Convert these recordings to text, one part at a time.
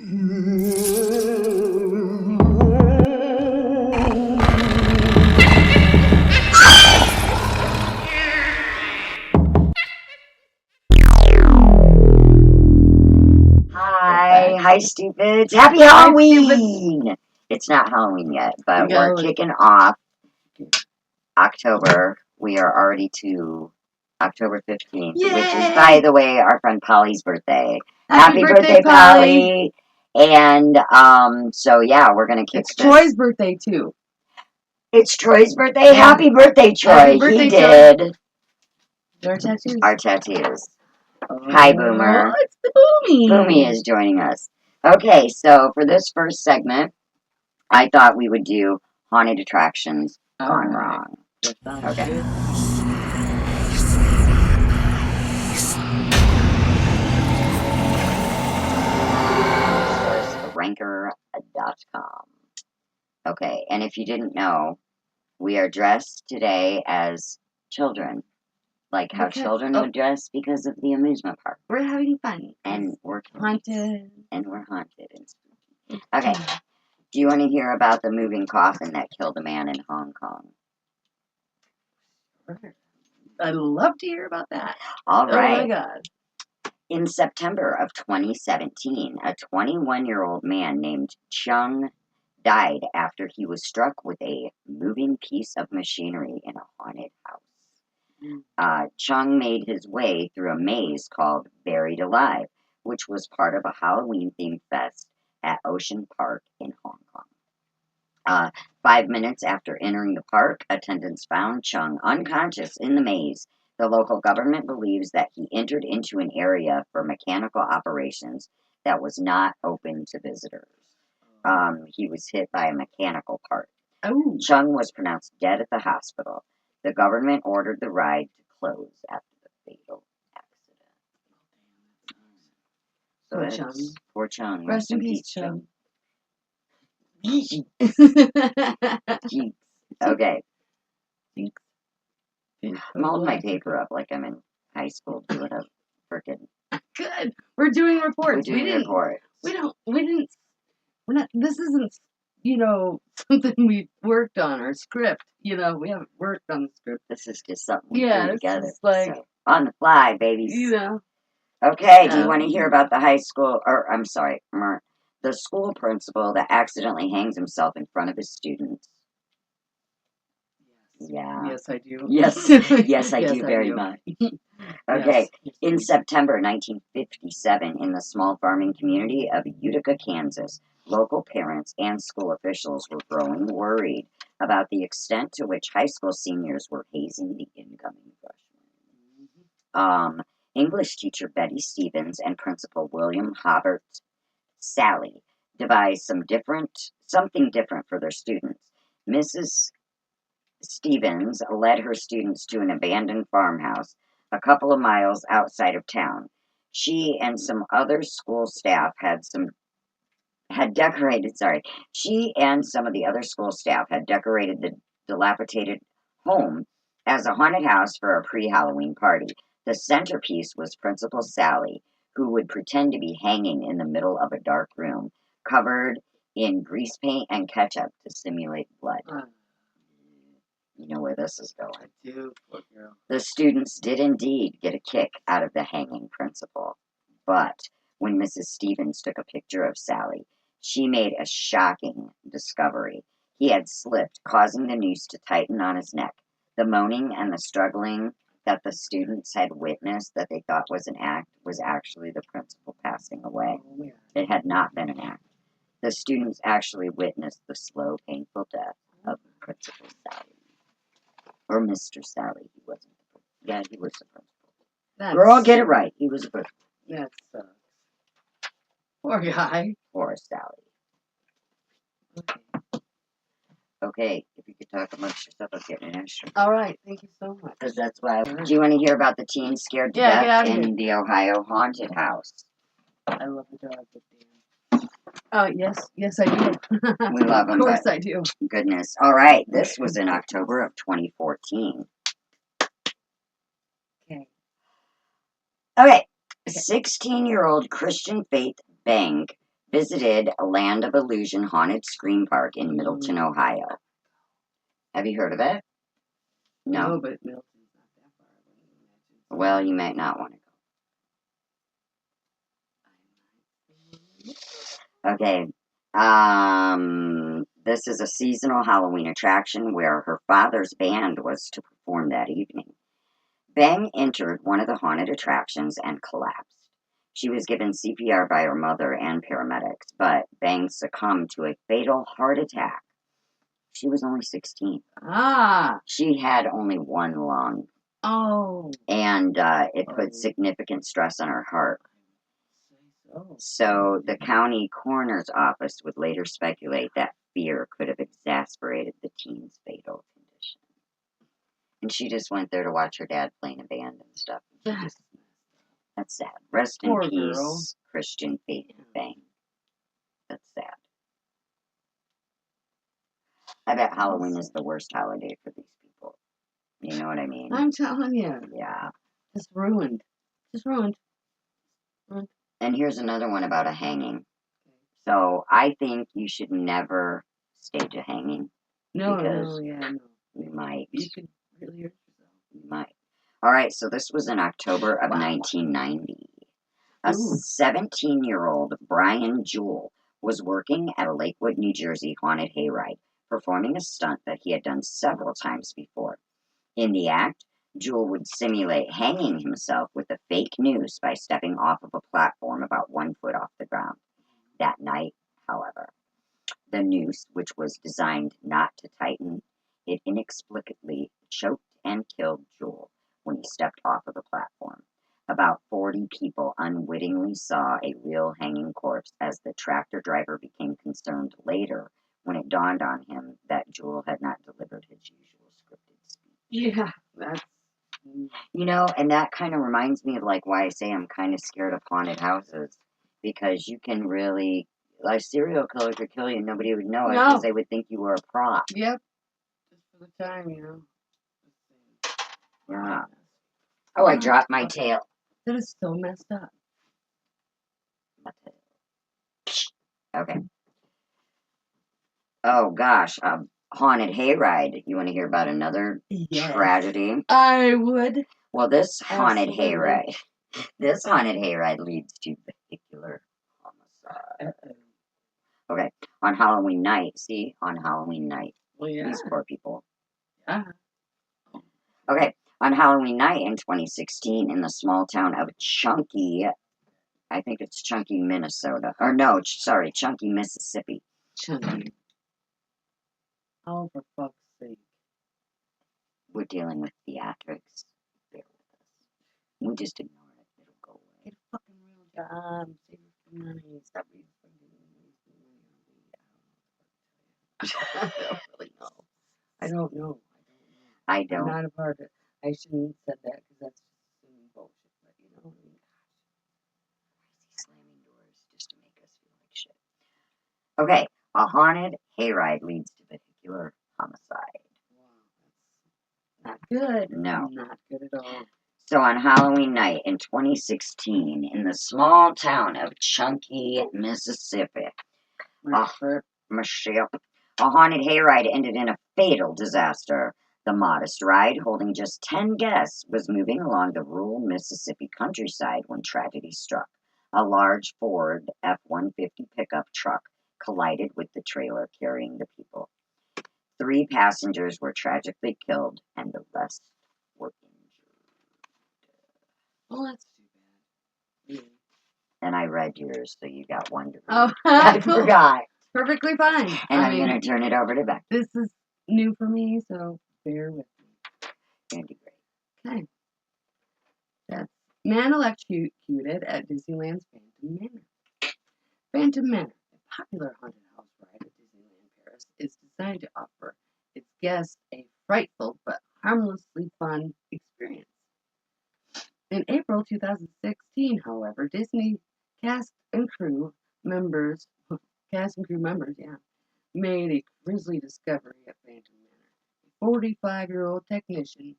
Hi, stupids. Happy Halloween! It's not Halloween yet, but we're kicking off October. We are already to October 15th, which is, by the way, our friend Polly's birthday. Happy birthday, Polly! And, so yeah, we're gonna kick It's Troy's birthday, too. It's Troy's birthday? Yeah. Happy birthday, Troy! Happy birthday, he did. Our tattoos. Our tattoos. Hi, Boomer. It's the Boomy. Boomy is joining us. Okay, so for this first segment, I thought we would do haunted attractions gone wrong. Okay. Source ranker.com. Okay, and if you didn't know, we are dressed today as children. Like how children would dress because of the amusement park. We're having fun. And we're haunted. And we're haunted. Okay. Do you want to hear about the moving coffin that killed a man in Hong Kong? I'd love to hear about that. All right. Oh my God. In September of 2017, a 21-year-old man named Chung died after he was struck with a moving piece of machinery in a haunted house. Chung made his way through a maze called Buried Alive, which was part of a Halloween-themed fest at Ocean Park in Hong Kong. 5 minutes after entering the park, attendants found Chung unconscious in the maze. The local government believes that he entered into an area for mechanical operations that was not open to visitors. He was hit by a mechanical part. Oh. Chung was pronounced dead at the hospital. The government ordered the ride to close after the fatal accident. So poor Chung. Rest in peace, Chung. Okay. I'm holding my paper up like I'm in high school doing a freaking. Good. We're doing reports. We're doing reports. This isn't, something we worked on or script. We haven't worked on the script. This is just something we do together. It's like so, on the fly, babies. Okay, do you want to hear about the the school principal that accidentally hangs himself in front of his students? Yeah. Yes, I do. Yes, yes, I do very much. Okay, in September 1957, in the small farming community of Utica, Kansas, local parents and school officials were growing worried about the extent to which high school seniors were hazing the incoming freshmen. English teacher Betty Stevens and principal William Hobart Sally devised something different for their students. Mrs. Stevens led her students to an abandoned farmhouse a couple of miles outside of town. She and some other school staff had decorated the dilapidated home as a haunted house for a pre-Halloween party. The centerpiece was Principal Sally, who would pretend to be hanging in the middle of a dark room, covered in grease paint and ketchup to simulate blood. You know where this is going. I do. Poor girl. The students did indeed get a kick out of the hanging principal. But when Mrs. Stevens took a picture of Sally, she made a shocking discovery. He had slipped, causing the noose to tighten on his neck. The moaning and the struggling that the students had witnessed that they thought was an act was actually the principal passing away. It had not been an act. The students actually witnessed the slow, painful death of Principal Sally. Or Mr. Sally. He wasn't the principal. Yeah, he was the principal. Girl, get it right. He was the principal. That sucks. Poor guy. Poor Sally. Okay, if you could talk amongst yourself, I'll get an extra. All right, thank you so much. Because that's why. Do you want to hear about the teen scared to death in the Ohio haunted house? I love the dog. Oh, yes, I do. We love them. Of course I do. Goodness. All right, this was in October of 2014. Okay. 16-year-old Christian Faith Beng visited a Land of Illusion haunted scream park in Middleton, Ohio. Have you heard of it? No. but Middleton's not that far. Well, you might not want to go. Okay. This is a seasonal Halloween attraction where her father's band was to perform that evening. Bang entered one of the haunted attractions and collapsed. She was given CPR by her mother and paramedics, but Bang succumbed to a fatal heart attack. She was only 16. Ah. She had only one lung. Oh. And it put significant stress on her heart. So the county coroner's office would later speculate that fear could have exacerbated the teen's fatal condition. And she just went there to watch her dad play in a band and stuff. That's sad. Rest in poor peace, girl. Christian Faith Bang. That's sad. I bet Halloween is the worst holiday for these people. You know what I mean? I'm telling you. Yeah. Just ruined. Just ruined. And here's another one about a hanging. So I think you should never stage a hanging. No, because no. You might. You could really hurt yourself. You might. All right, so this was in October of 1990. A 17-year-old Brian Jewell was working at a Lakewood, New Jersey haunted hayride, performing a stunt that he had done several times before. In the act, Jewell would simulate hanging himself with a fake noose by stepping off of a platform about 1 foot off the ground. That night, however, the noose, which was designed not to tighten, it inexplicably choked and killed Jewell when he stepped off of the platform. About 40 people unwittingly saw a real hanging corpse as the tractor driver became concerned later when it dawned on him that Jewell had not delivered his usual scripted speech. Yeah, that's... You know, and that kind of reminds me of like why I say I'm kind of scared of haunted houses, because you can really, like, serial killer could kill you and nobody would know it because they would think you were a prop. Yep. Just for the time, you know. Yeah. Oh, I dropped my tail. That is so messed up. Okay. Oh gosh, haunted hayride. You want to hear about another tragedy? I would. Well, this haunted hayride leads to vehicular homicide. Okay, on Halloween night. See, on Halloween night. Well, yeah. These poor people. Yeah. Okay, on Halloween night in 2016, in the small town of Chunky, I think it's Chunky, Minnesota. Or no, sorry, Chunky, Mississippi. Chunky. Oh, for fuck's sake. We're dealing with theatrics. Bear with us. We just ignore it. It'll go away. Get a fucking real job. Save your money. Stop reading I don't really know. I don't know. I don't. I'm not a part of it. I shouldn't have said that because that's assuming bullshit. But you know what I mean? Why is he slamming doors just to make us feel like shit? Okay, a haunted hayride leads to vehicular homicide. Wow, that's not good. No. Not good at all. So on Halloween night in 2016, in the small town of Chunky, Mississippi, a haunted hayride ended in a fatal disaster. The modest ride, holding just 10 guests, was moving along the rural Mississippi countryside when tragedy struck. A large Ford F-150 pickup truck collided with the trailer carrying the people. 3 passengers were tragically killed, and the rest were injured. Oh, that's too bad. And I read yours, so you got one to read. Oh, I cool. forgot. Perfectly fine. And I'm going to turn it over to Beck. This is new for me, so bear with me. It'll be great. Okay. That's man electrocuted at Disneyland's Phantom Manor. Phantom Manor, a popular haunted house ride at Disneyland Paris, is designed to offer its guests a frightful but harmlessly fun experience. In April 2016, however, Disney cast and crew members, made a grisly discovery at Phantom Manor. A 45-year-old technician,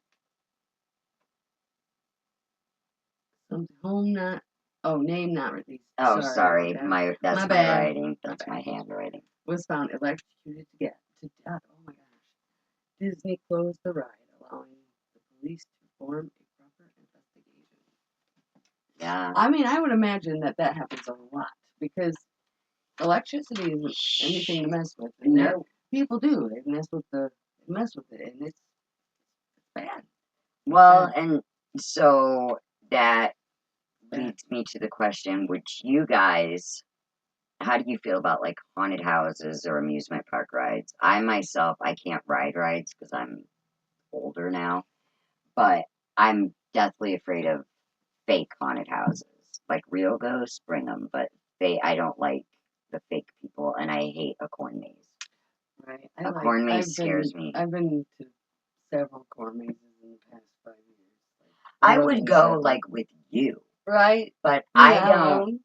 home not Oh, name not released. Oh, sorry. Okay. That's My my bad. writing. My That's bad. my handwriting. Was found electrocuted to death. Oh my gosh. Disney closed the ride, allowing the police to perform a proper investigation. Yeah. I mean, I would imagine that happens a lot because electricity isn't anything to mess with. And No. people do. They mess with it, and it's bad. Well, bad. and so that leads me to the question, which you guys, how do you feel about like haunted houses or amusement park rides? I myself, I can't ride rides because I'm older now, but I'm deathly afraid of fake haunted houses. Like real ghosts, bring them, but I don't like the fake people, and I hate a corn maze. Right. A corn maze scares me. I've been to several corn mazes in the past 5 years. I would go like with you, right, but I I don't.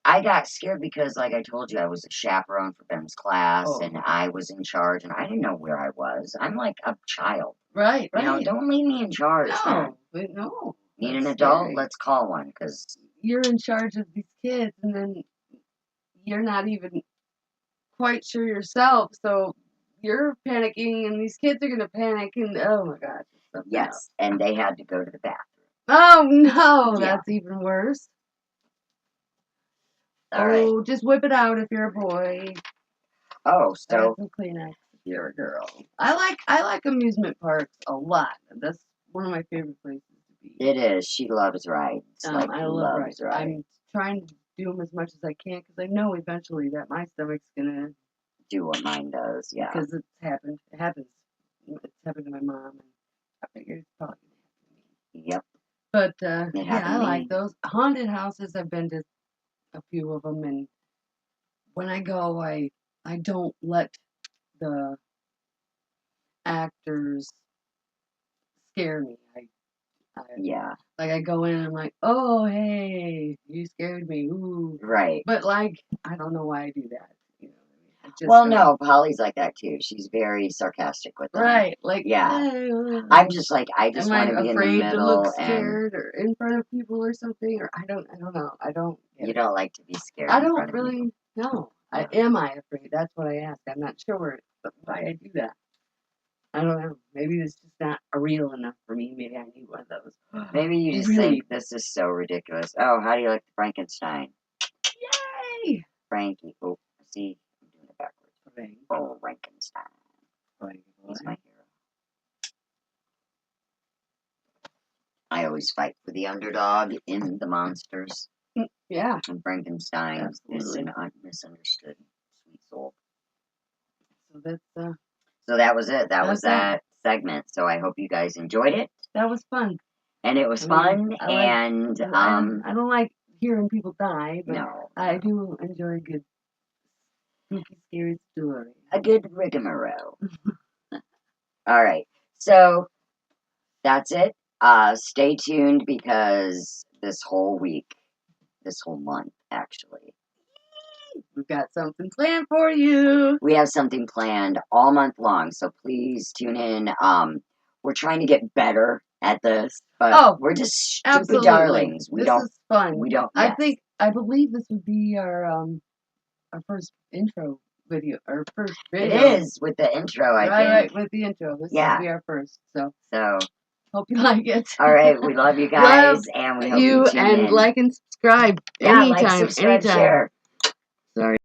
I got scared because, like I told you, I was a chaperone for Ben's class, and I was in charge, and I didn't know where I was. I'm like a child. Right. You know, don't leave me in charge, man. No. Need an That's adult? scary. Let's call one, because You're in charge of these kids, and then you're not even quite sure yourself, so you're panicking, and these kids are gonna panic, and oh my gosh, it's something else. yes, and they had to go to the bathroom. Oh no, Yeah. that's even worse. All right. Oh, just whip it out if you're a boy. Oh, I got so some Kleenex if you're a girl. I like amusement parks a lot. That's one of my favorite places to be. it is. She loves rides. Like I love rides. rides. I'm trying to do them as much as I can because I know eventually that my stomach's gonna Do what mine does. Yeah. because it's happened. It happens. It's happened to my mom, and I figured it's probably gonna happen to me. Yep. But It yeah, happened I to like me. those haunted houses. I've been to a few of them, and when I go, I don't let the actors scare me. Yeah. Like I go in and I'm like, oh hey, you scared me. Ooh. Right. But like I don't know why I do that. You know what I mean? I just Well, don't. no, Polly's like that too. She's very sarcastic with them. Right. Like Yeah. hey, I'm just like, I just am I want to be in the afraid to look middle, and scared or in front of people or something? Or I don't know. I don't get you it. don't like to be scared I in don't front of people. really know. Yeah. Am I afraid? That's what I ask. I'm not sure why I do that. I don't know. Maybe it's just not real enough for me. Maybe I need one of those. Maybe you just think this is so ridiculous. Oh, how do you like the Frankenstein? Yay! Frankie. Oh, see, I'm doing it backwards. Oh, Frankenstein. He's my hero. I always fight for the underdog in the monsters. Yeah. And Frankenstein is Absolutely. an misunderstood sweet soul. So that's So that was it. That was that's that segment. So I hope you guys enjoyed it. that was fun. And it was fun. I don't like hearing people die, but no, I do enjoy a good spooky, scary story. a good rigmarole. All right. So that's it. Stay tuned because this whole month, actually, We've got something planned for you. we have something planned all month long. So please tune in. We're trying to get better at this, but we're just stupid darlings. This is fun. We don't. I believe this would be our first intro video, our first video. It is with the intro, I think. Right, with the intro. This will be our first. So hope you like it. All right, we love you guys, and we hope you tune in. And like and subscribe. Yeah, Anytime, like, subscribe, share. Sorry.